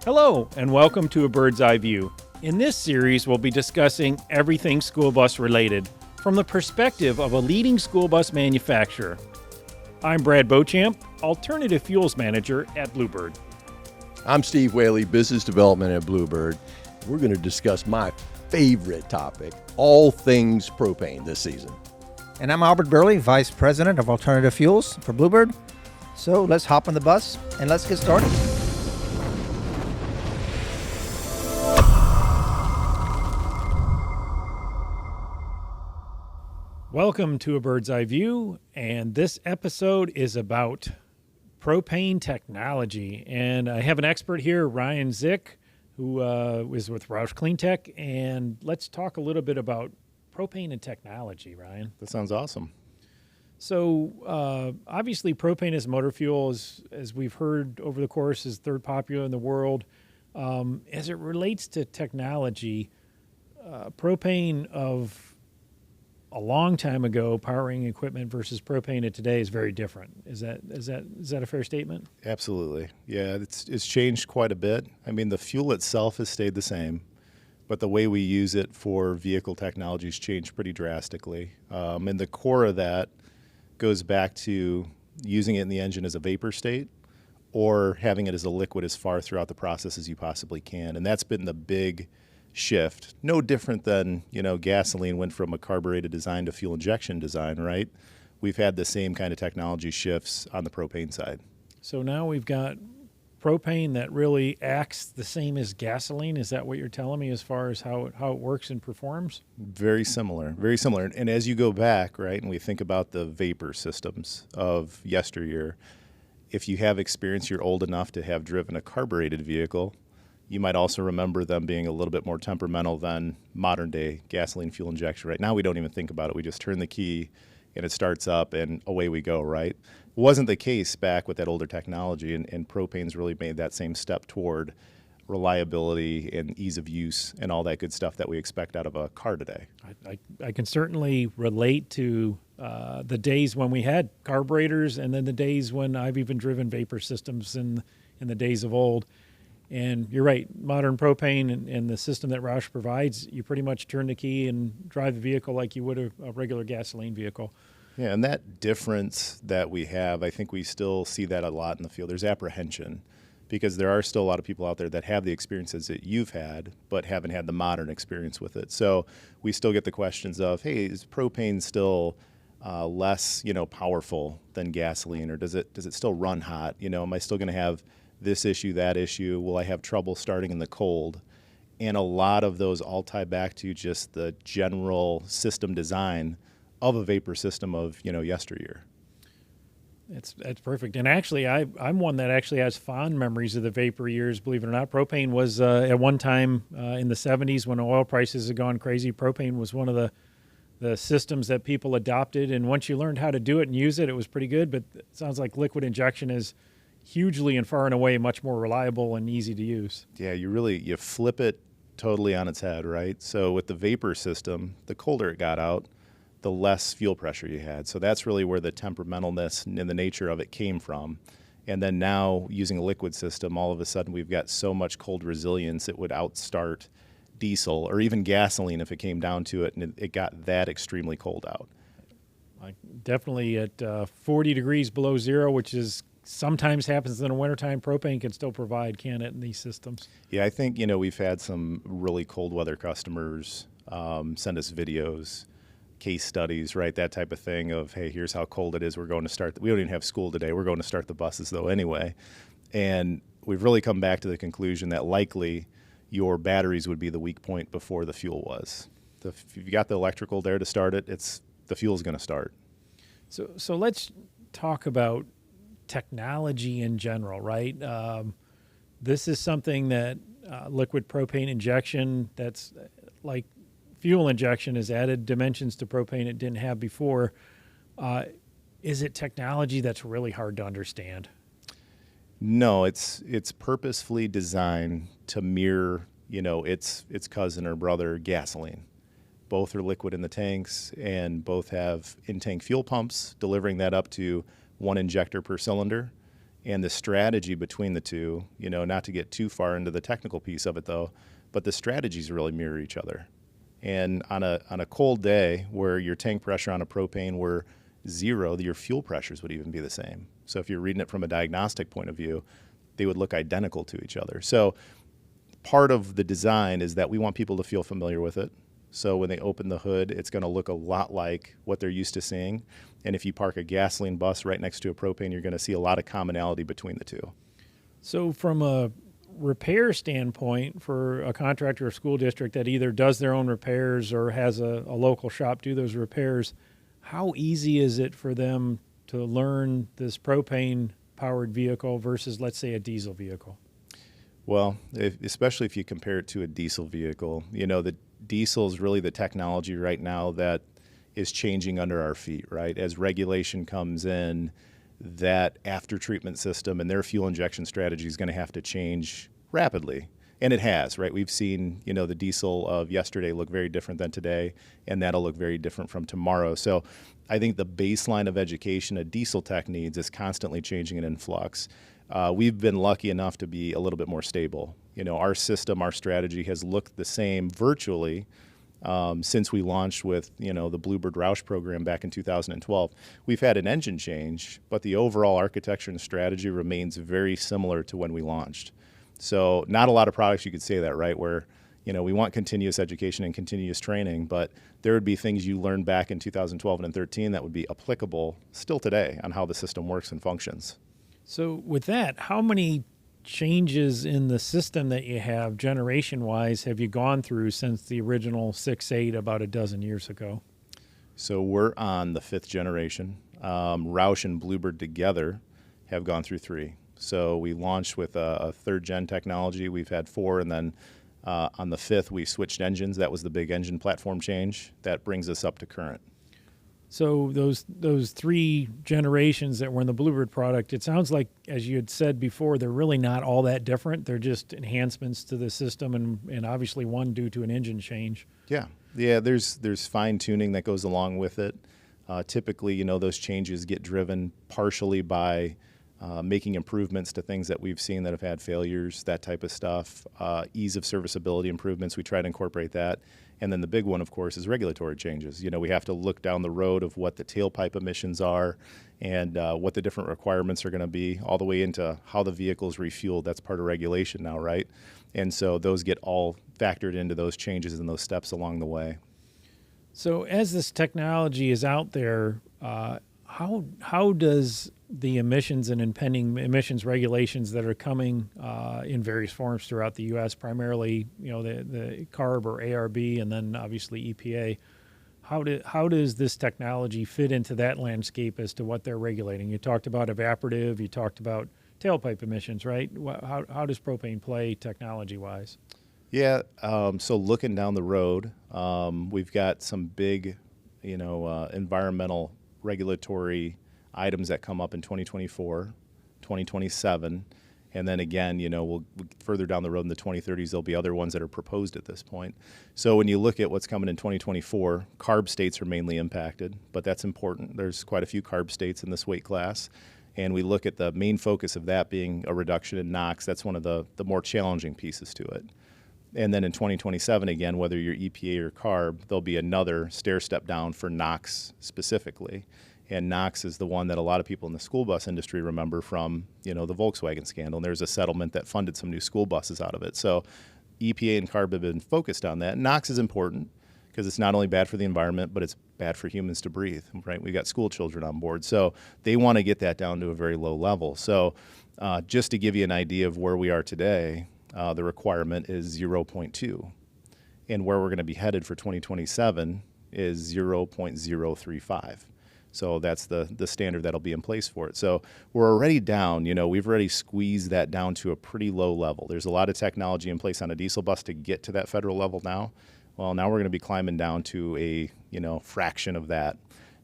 Hello, and welcome to A Bird's Eye View. In this series, we'll be discussing everything school bus related from the perspective of a leading school bus manufacturer. I'm Brad Beauchamp, Alternative Fuels Manager at Bluebird. I'm Steve Whaley, Business Development at Bluebird. We're going to discuss my favorite topic, all things propane this season. And I'm Albert Burleigh, Vice President of Alternative Fuels for Bluebird. So let's hop on the bus and let's get started. Welcome to A Bird's Eye View, and this episode is about propane technology. And I have an expert here, Ryan Zick, who is with ROUSH CleanTech, and let's talk a little bit about propane and technology, Ryan. That sounds awesome. So obviously propane as motor fuel, as we've heard over the course, is third popular in the world. As it relates to technology, propane of a long time ago powering equipment versus propane of today is very different. Is that a fair statement? Absolutely. Yeah, it's changed quite a bit. I mean, the fuel itself has stayed the same, but the way we use it for vehicle technology has changed pretty drastically. And the core of that goes back to using it in the engine as a vapor state or having it as a liquid as far throughout the process as you possibly can. And that's been the big shift. No different than, gasoline went from a carbureted design to fuel injection design, right? We've had the same kind of technology shifts on the propane side. So now we've got propane that really acts the same as gasoline. Is that what you're telling me as far as how it works and performs? Very similar, very similar. And as you go back, right, and we think about the vapor systems of yesteryear, if you have experience, you're old enough to have driven a carbureted vehicle, you might also remember them being a little bit more temperamental than modern day gasoline fuel injection. Right now, we don't even think about it. We just turn the key and it starts up and away we go, right? It wasn't the case back with that older technology, and propane's really made that same step toward reliability and ease of use and all that good stuff that we expect out of a car today. I can certainly relate to the days when we had carburetors and then the days when I've even driven vapor systems in the days of old. And you're right, modern propane and the system that ROUSH provides, you pretty much turn the key and drive the vehicle like you would a regular gasoline vehicle. Yeah, and that difference that we have, I think we still see that a lot in the field. There's apprehension because there are still a lot of people out there that have the experiences that you've had but haven't had the modern experience with it. So we still get the questions of, hey, is propane still less, powerful than gasoline, or does it still run hot? Am I still going to have this issue, that issue? Will I have trouble starting in the cold? And a lot of those all tie back to just the general system design of a vapor system of, yesteryear. That's perfect. And actually, I'm one that actually has fond memories of the vapor years, believe it or not. Propane was, at one time in the 70s when oil prices had gone crazy, propane was one of the systems that people adopted. And once you learned how to do it and use it, it was pretty good. But it sounds like liquid injection is hugely and far and away much more reliable and easy to use. Yeah, you flip it totally on its head, right? So with the vapor system, the colder it got out, the less fuel pressure you had. So that's really where the temperamentalness and the nature of it came from. And then now using a liquid system, all of a sudden we've got so much cold resilience it would outstart diesel or even gasoline if it came down to it, and it got that extremely cold out. Definitely at 40 degrees below zero, which is sometimes happens in the wintertime, propane can still provide, can it, in these systems? Yeah, I think, we've had some really cold weather customers send us videos, case studies, right, that type of thing of, hey, here's how cold it is. We're going to start. We don't even have school today. We're going to start the buses, though, anyway. And we've really come back to the conclusion that likely your batteries would be the weak point before the fuel was. If you got the electrical there to start it, the fuel's going to start. So let's talk about technology in general, right? This is something that liquid propane injection, that's like fuel injection, has added dimensions to propane it didn't have before. Is it technology that's really hard to understand? No, it's purposefully designed to mirror, its cousin or brother, gasoline. Both are liquid in the tanks, and both have in-tank fuel pumps delivering that up to one injector per cylinder. And the strategy between the two, not to get too far into the technical piece of it though, but the strategies really mirror each other. And on a cold day where your tank pressure on a propane were 0, your fuel pressures would even be the same. So if you're reading it from a diagnostic point of view, they would look identical to each other. So part of the design is that we want people to feel familiar with it. So when they open the hood, it's going to look a lot like what they're used to seeing. And if you park a gasoline bus right next to a propane, you're going to see a lot of commonality between the two. So from a repair standpoint, for a contractor or school district that either does their own repairs or has a local shop do those repairs, how easy is it for them to learn this propane-powered vehicle versus, let's say, a diesel vehicle? Well, especially if you compare it to a diesel vehicle, the diesel is really the technology right now that is changing under our feet, right? As regulation comes in, that after treatment system and their fuel injection strategy is going to have to change rapidly. And it has, right? We've seen, the diesel of yesterday look very different than today, and that'll look very different from tomorrow. So I think the baseline of education a diesel tech needs is constantly changing and in flux. We've been lucky enough to be a little bit more stable. Our system, our strategy has looked the same virtually since we launched with, the Bluebird ROUSH program back in 2012. We've had an engine change, but the overall architecture and strategy remains very similar to when we launched. So not a lot of products you could say that, right, where, we want continuous education and continuous training, but there would be things you learned back in 2012 and 2013 that would be applicable still today on how the system works and functions. So with that, how many changes in the system that you have generation-wise have you gone through since the original 6.8 about a dozen years ago? So we're on the 5th generation. ROUSH and Bluebird together have gone through 3. So we launched with a 3rd-gen technology. We've had 4, and then on the 5th, we switched engines. That was the big engine platform change. That brings us up to current. So those 3 generations that were in the Bluebird product, it sounds like, as you had said before, they're really not all that different. They're just enhancements to the system, and obviously one due to an engine change. Yeah. There's fine tuning that goes along with it. Typically, those changes get driven partially by making improvements to things that we've seen that have had failures, that type of stuff. Ease of serviceability improvements, we try to incorporate that. And then the big one, of course, is regulatory changes. We have to look down the road of what the tailpipe emissions are and what the different requirements are going to be, all the way into how the vehicle is refueled. That's part of regulation now, right? And so those get all factored into those changes and those steps along the way. So as this technology is out there, how does the emissions and impending emissions regulations that are coming in various forms throughout the U.S., primarily, the CARB or ARB, and then obviously EPA, how does this technology fit into that landscape as to what they're regulating? You talked about evaporative, you talked about tailpipe emissions, right? How does propane play technology-wise? Yeah, so looking down the road, we've got some big, environmental regulatory items that come up in 2024, 2027, and then again, we'll further down the road in the 2030s, there'll be other ones that are proposed at this point. So when you look at what's coming in 2024, CARB states are mainly impacted, but that's important. There's quite a few CARB states in this weight class, and we look at the main focus of that being a reduction in NOx. That's one of the more challenging pieces to it. And then in 2027, again, whether you're EPA or CARB, there'll be another stair step down for NOx specifically. And NOx is the one that a lot of people in the school bus industry remember from, the Volkswagen scandal. And there's a settlement that funded some new school buses out of it. So EPA and CARB have been focused on that. NOx is important because it's not only bad for the environment, but it's bad for humans to breathe, right? We've got school children on board. So they want to get that down to a very low level. So just to give you an idea of where we are today, the requirement is 0.2. And where we're going to be headed for 2027 is 0.035. So that's the standard that'll be in place for it. So we're already down, we've already squeezed that down to a pretty low level. There's a lot of technology in place on a diesel bus to get to that federal level now. Well, now we're going to be climbing down to a, fraction of that.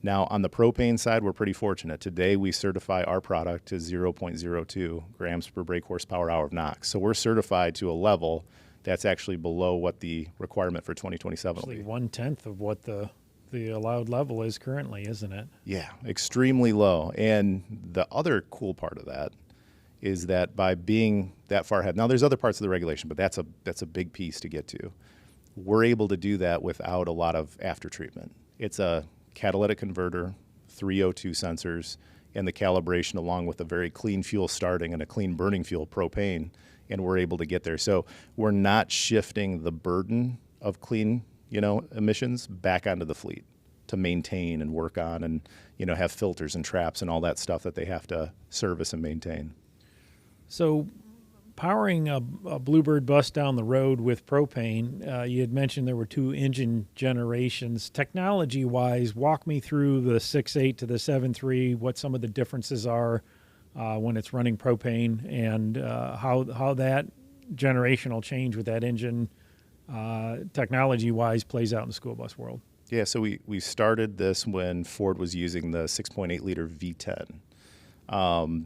Now, on the propane side, we're pretty fortunate. Today, we certify our product to 0.02 grams per brake horsepower hour of NOx. So we're certified to a level that's actually below what the requirement for 2027 will be. Actually, 1/10 of what the allowed level is currently, isn't it? Yeah, extremely low. And the other cool part of that is that by being that far ahead, now there's other parts of the regulation, but that's a big piece to get to. We're able to do that without a lot of after treatment. It's a catalytic converter, 3 O2 sensors, and the calibration along with a very clean fuel starting and a clean burning fuel, propane, and we're able to get there. So we're not shifting the burden of clean, emissions back onto the fleet to maintain and work on and, have filters and traps and all that stuff that they have to service and maintain. So powering a Bluebird bus down the road with propane, you had mentioned there were 2 engine generations. Technology-wise, walk me through the 6.8 to the 7.3, what some of the differences are when it's running propane, and how that generational change with that engine technology-wise plays out in the school bus world. Yeah, so we started this when Ford was using the 6.8-liter V10.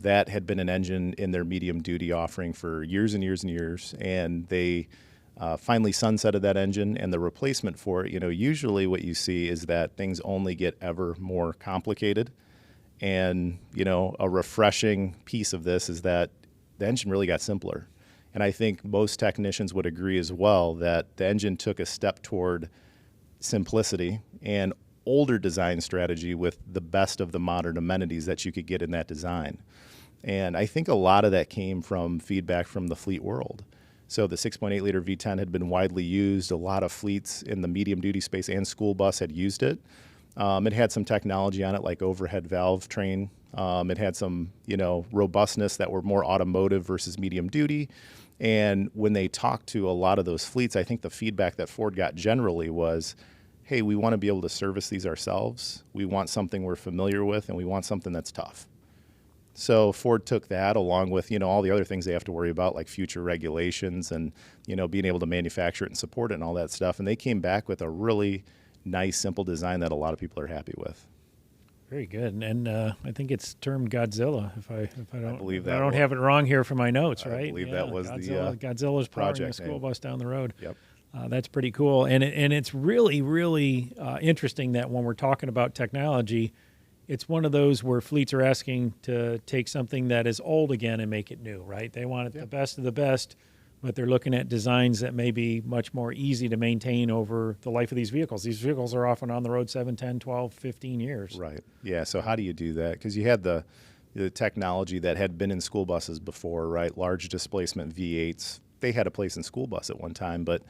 That had been an engine in their medium-duty offering for years and years and years, and they finally sunsetted that engine, and the replacement for it, usually what you see is that things only get ever more complicated, and, a refreshing piece of this is that the engine really got simpler. And I think most technicians would agree as well that the engine took a step toward simplicity and older design strategy with the best of the modern amenities that you could get in that design. And I think a lot of that came from feedback from the fleet world. So the 6.8-liter V10 had been widely used. A lot of fleets in the medium-duty space and school bus had used it. It had some technology on it like overhead valve train. It had some, robustness that were more automotive versus medium-duty. And when they talked to a lot of those fleets, I think the feedback that Ford got generally was, hey, we want to be able to service these ourselves. We want something we're familiar with, and we want something that's tough. So Ford took that along with, all the other things they have to worry about, like future regulations and, being able to manufacture it and support it and all that stuff. And they came back with a really nice, simple design that a lot of people are happy with. Very good, and I think it's termed Godzilla. If I believe that I don't have it wrong here for my notes, right? I believe that was Godzilla's powering project a school name. bus down the road. Yep. That's pretty cool, and it's really, really interesting that when we're talking about technology, it's one of those where fleets are asking to take something that is old again and make it new, right? They want it the best of the best, but they're looking at designs that may be much more easy to maintain over the life of these vehicles. These vehicles are often on the road 7, 10, 12, 15 years. Right. Yeah, so how do you do that? Because you had the technology that had been in school buses before, right? Large displacement V8s. They had a place in school bus at one time, but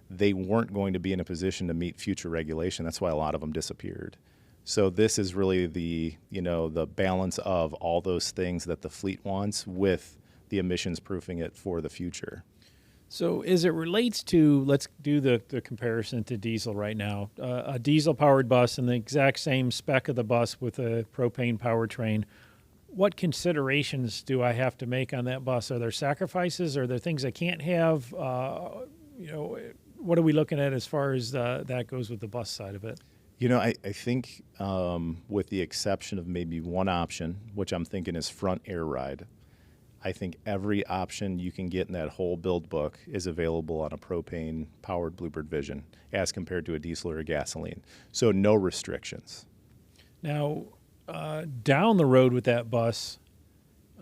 they weren't going to be in a position to meet future regulation. That's why a lot of them disappeared. So this is really the balance of all those things that the fleet wants with the emissions proofing it for the future. So as it relates to, let's do the comparison to diesel right now. A diesel-powered bus and the exact same spec of the bus with a propane powertrain, what considerations do I have to make on that bus? Are there sacrifices? Are there things I can't have? What are we looking at as far as that goes with the bus side of it? I think with the exception of maybe one option, which I'm thinking is front air ride, I think every option you can get in that whole build book is available on a propane-powered Bluebird Vision as compared to a diesel or a gasoline. So no restrictions. Now, down the road with that bus,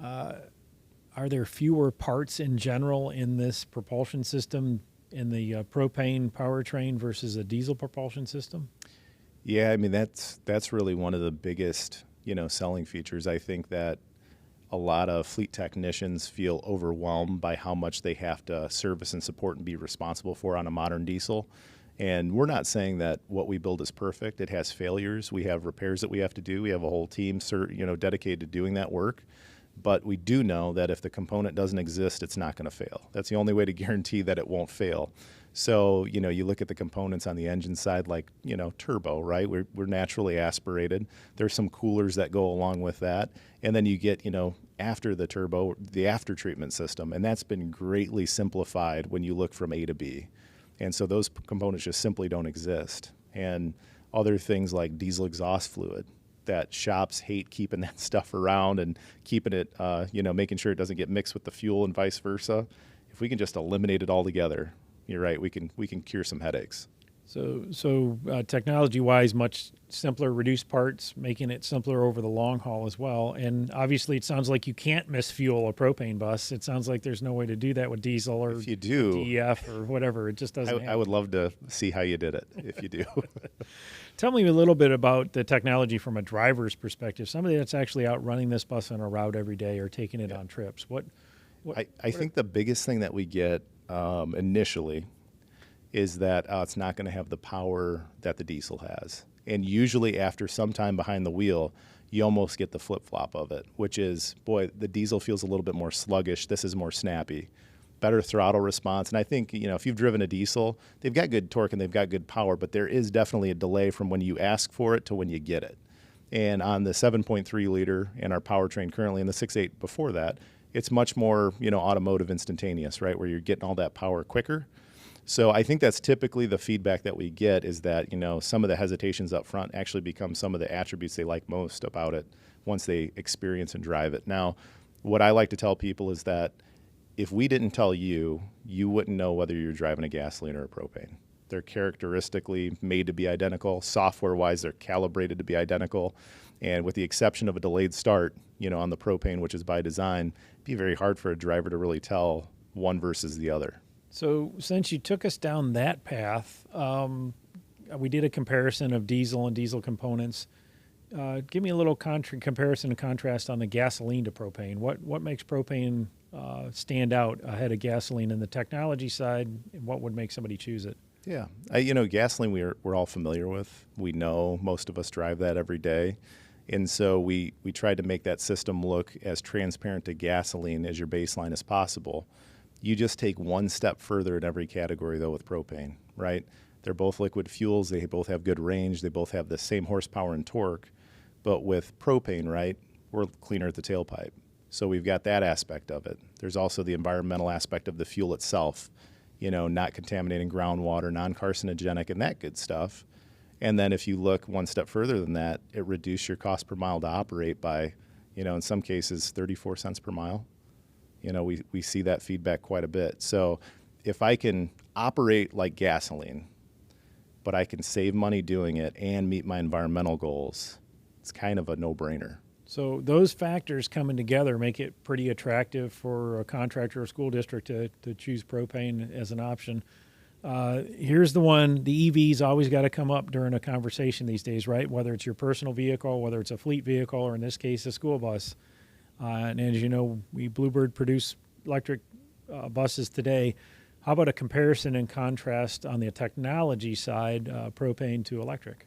are there fewer parts in general in this propulsion system in the propane powertrain versus a diesel propulsion system? Yeah, I mean, that's really one of the biggest, selling features. I think that a lot of fleet technicians feel overwhelmed by how much they have to service and support and be responsible for on a modern diesel. And we're not saying that what we build is perfect. It has failures. We have repairs that we have to do. We have a whole team, dedicated to doing that work. But we do know that if the component doesn't exist, it's not going to fail. That's the only way to guarantee that it won't fail. So, you look at the components on the engine side, like, turbo, right? We're naturally aspirated. There's some coolers that go along with that. And then you get, after the turbo, the after treatment system. And that's been greatly simplified when you look from A to B. And so those components just simply don't exist. And other things like diesel exhaust fluid that shops hate keeping that stuff around and keeping it, making sure it doesn't get mixed with the fuel and vice versa. If we can just eliminate it altogether, you're right, we can cure some headaches. So technology-wise, much simpler, reduced parts, making it simpler over the long haul as well. And obviously, it sounds like you can't misfuel a propane bus. It sounds like there's no way to do that with diesel or If you do, DEF or whatever. It just doesn't happen. I would love to see how you did it if you do. Tell me a little bit about the technology from a driver's perspective. Somebody that's actually out running this bus on a route every day or taking it on trips. I think the biggest thing that we get initially is that it's not going to have the power that the diesel has. And usually after some time behind the wheel, you almost get the flip-flop of it, which is, boy, the diesel feels a little bit more sluggish. This is more snappy, better throttle response. And I think, if you've driven a diesel, they've got good torque and they've got good power, but there is definitely a delay from when you ask for it to when you get it. And on the 7.3 liter and our powertrain currently, and the 6.8 before that, it's much more, automotive instantaneous, right, where you're getting all that power quicker. So I think that's typically the feedback that we get is that, some of the hesitations up front actually become some of the attributes they like most about it once they experience and drive it. Now, what I like to tell people is that if we didn't tell you, you wouldn't know whether you're driving a gasoline or a propane. They're characteristically made to be identical. Software-wise, they're calibrated to be identical. And with the exception of a delayed start, on the propane, which is by design, it'd be very hard for a driver to really tell one versus the other. So since you took us down that path, we did a comparison of diesel and diesel components. Give me a little comparison and contrast on the gasoline to propane. What makes propane stand out ahead of gasoline in the technology side? And what would make somebody choose it? Yeah. Gasoline we're all familiar with. We know most of us drive that every day. And so we tried to make that system look as transparent to gasoline as your baseline as possible. You just take one step further in every category, though, with propane, right? They're both liquid fuels. They both have good range. They both have the same horsepower and torque. But with propane, right, we're cleaner at the tailpipe. So we've got that aspect of it. There's also the environmental aspect of the fuel itself, not contaminating groundwater, non-carcinogenic, and that good stuff. And then if you look one step further than that, it reduced your cost per mile to operate by, in some cases, 34 cents per mile. We see that feedback quite a bit. So if I can operate like gasoline, but I can save money doing it and meet my environmental goals, it's kind of a no-brainer. So those factors coming together make it pretty attractive for a contractor or school district to choose propane as an option. Here's the one, the EV's always got to come up during a conversation these days, right? Whether it's your personal vehicle, whether it's a fleet vehicle, or in this case, a school bus. And as you know, we Bluebird produce electric buses today. How about a comparison and contrast on the technology side, propane to electric?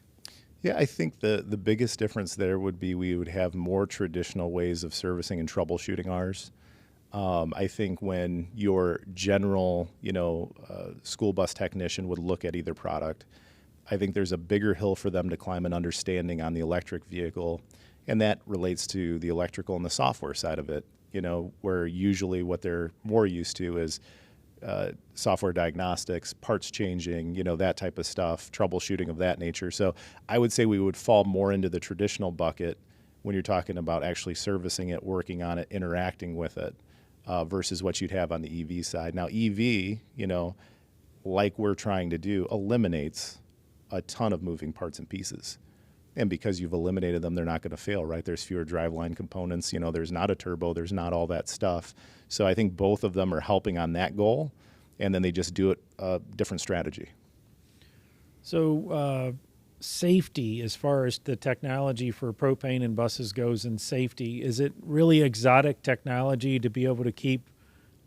Yeah, I think the biggest difference there would be we would have more traditional ways of servicing and troubleshooting ours. I think when your general, school bus technician would look at either product, I think there's a bigger hill for them to climb in understanding on the electric vehicle. And that relates to the electrical and the software side of it, where usually what they're more used to is software diagnostics, parts changing, that type of stuff, troubleshooting of that nature. So I would say we would fall more into the traditional bucket when you're talking about actually servicing it, working on it, interacting with it, versus what you'd have on the EV side. Now, EV, like we're trying to do, eliminates a ton of moving parts and pieces. And because you've eliminated them, they're not going to fail, right? There's fewer driveline components. There's not a turbo. There's not all that stuff. So I think both of them are helping on that goal, and then they just do it a different strategy. So safety, as far as the technology for propane and buses goes in safety, is it really exotic technology to be able to keep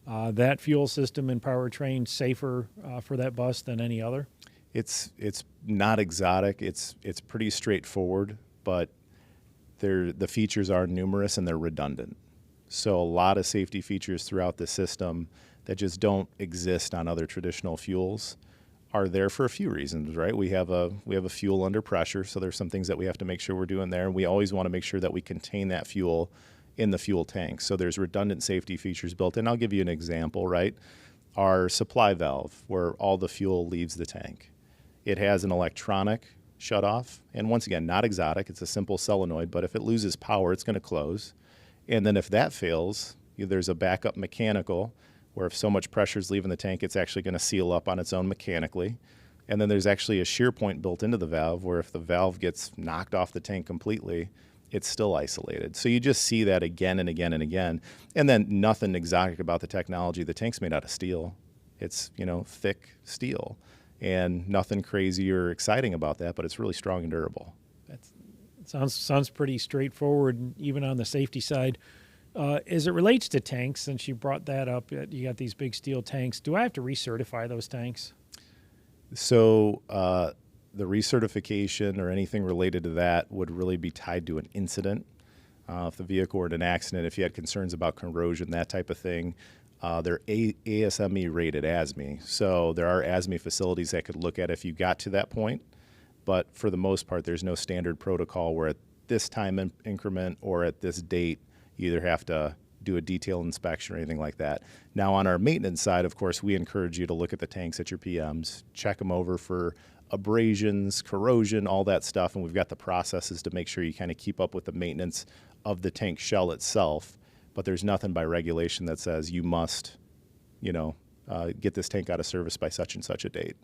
that fuel system and powertrain safer for that bus than any other? It's not exotic. It's pretty straightforward, but the features are numerous and they're redundant. So a lot of safety features throughout the system that just don't exist on other traditional fuels are there for a few reasons, right? We have a fuel under pressure, so there's some things that we have to make sure we're doing there. And we always want to make sure that we contain that fuel in the fuel tank. So there's redundant safety features built in. I'll give you an example, right? Our supply valve, where all the fuel leaves the tank. It has an electronic shutoff, and once again, not exotic. It's a simple solenoid, but if it loses power, it's going to close. And then if that fails, there's a backup mechanical, where if so much pressure is leaving the tank, it's actually going to seal up on its own mechanically. And then there's actually a shear point built into the valve where if the valve gets knocked off the tank completely, it's still isolated. So you just see that again and again and again. And then nothing exotic about the technology. The tank's made out of steel. It's, thick steel. And nothing crazy or exciting about that, but it's really strong and durable. Sounds pretty straightforward, even on the safety side. As it relates to tanks, since you brought that up, you got these big steel tanks. Do I have to recertify those tanks? So the recertification or anything related to that would really be tied to an incident. If the vehicle were in an accident, if you had concerns about corrosion, that type of thing, they're ASME rated ASME. So there are ASME facilities that could look at if you got to that point. But for the most part, there's no standard protocol where at this time increment or at this date, you either have to do a detailed inspection or anything like that. Now, on our maintenance side, of course, we encourage you to look at the tanks at your PMs, check them over for abrasions, corrosion, all that stuff, and we've got the processes to make sure you kind of keep up with the maintenance of the tank shell itself. But there's nothing by regulation that says you must, get this tank out of service by such and such a date.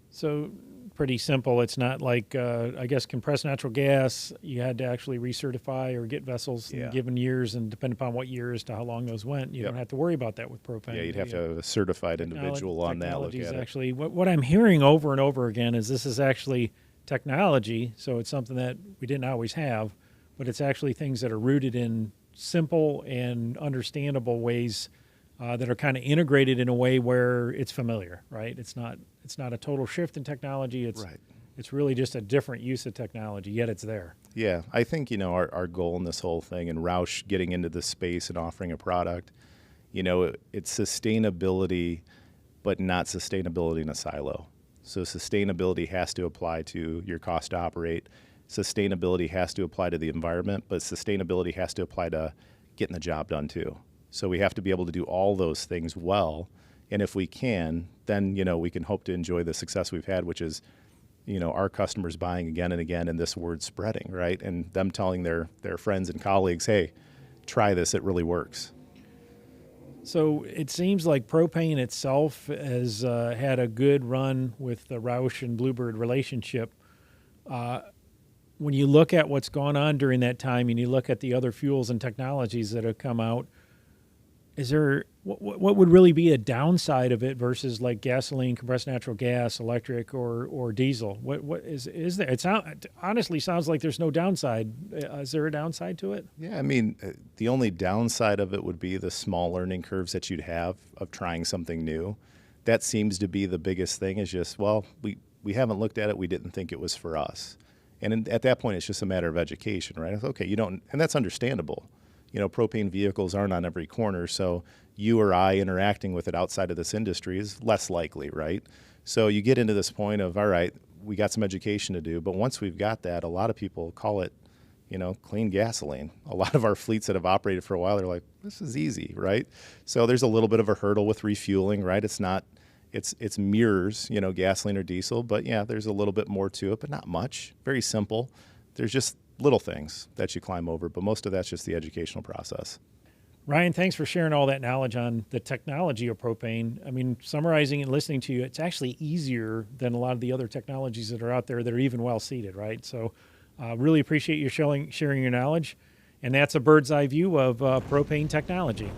So pretty simple. It's not like, I guess, compressed natural gas. You had to actually recertify or get vessels in given years, and depending upon what years to how long those went, you don't have to worry about that with propane. Yeah, you'd have to have a certified individual on that look at it. Actually, what I'm hearing over and over again is this is actually technology, so it's something that we didn't always have, but it's actually things that are rooted in simple and understandable ways that are kind of integrated in a way where it's familiar, right? It's not a total shift in technology. It's really just a different use of technology, yet it's there. Yeah, I think, our goal in this whole thing and ROUSH getting into this space and offering a product, it's sustainability, but not sustainability in a silo. So sustainability has to apply to your cost to operate. Sustainability has to apply to the environment, but sustainability has to apply to getting the job done too. So we have to be able to do all those things well. And if we can, then, we can hope to enjoy the success we've had, which is, our customers buying again and again and this word spreading, right? And them telling their friends and colleagues, hey, try this, it really works. So it seems like propane itself has had a good run with the Roush and Bluebird relationship. When you look at what's gone on during that time and you look at the other fuels and technologies that have come out, is there what would really be a downside of it versus like gasoline, compressed natural gas, electric, or diesel? What is there? It honestly sounds like there's no downside. Is there a downside to it? Yeah, I mean, the only downside of it would be the small learning curves that you'd have of trying something new. That seems to be the biggest thing. Is just we haven't looked at it. We didn't think it was for us, and at that point, it's just a matter of education, right? Okay, you don't, and that's understandable. Propane vehicles aren't on every corner, so you or I interacting with it outside of this industry is less likely, right? So you get into this point of, all right, we got some education to do, but once we've got that, a lot of people call it, clean gasoline. A lot of our fleets that have operated for a while, they're like, this is easy, right? So there's a little bit of a hurdle with refueling, right? It's mirrors, gasoline or diesel, but yeah, there's a little bit more to it, but not much. Very simple. There's just little things that you climb over, but most of that's just the educational process. Ryan, thanks for sharing all that knowledge on the technology of propane. I mean, summarizing and listening to you, it's actually easier than a lot of the other technologies that are out there that are even well seated, right? So really appreciate you sharing your knowledge. And that's a bird's eye view of propane technology.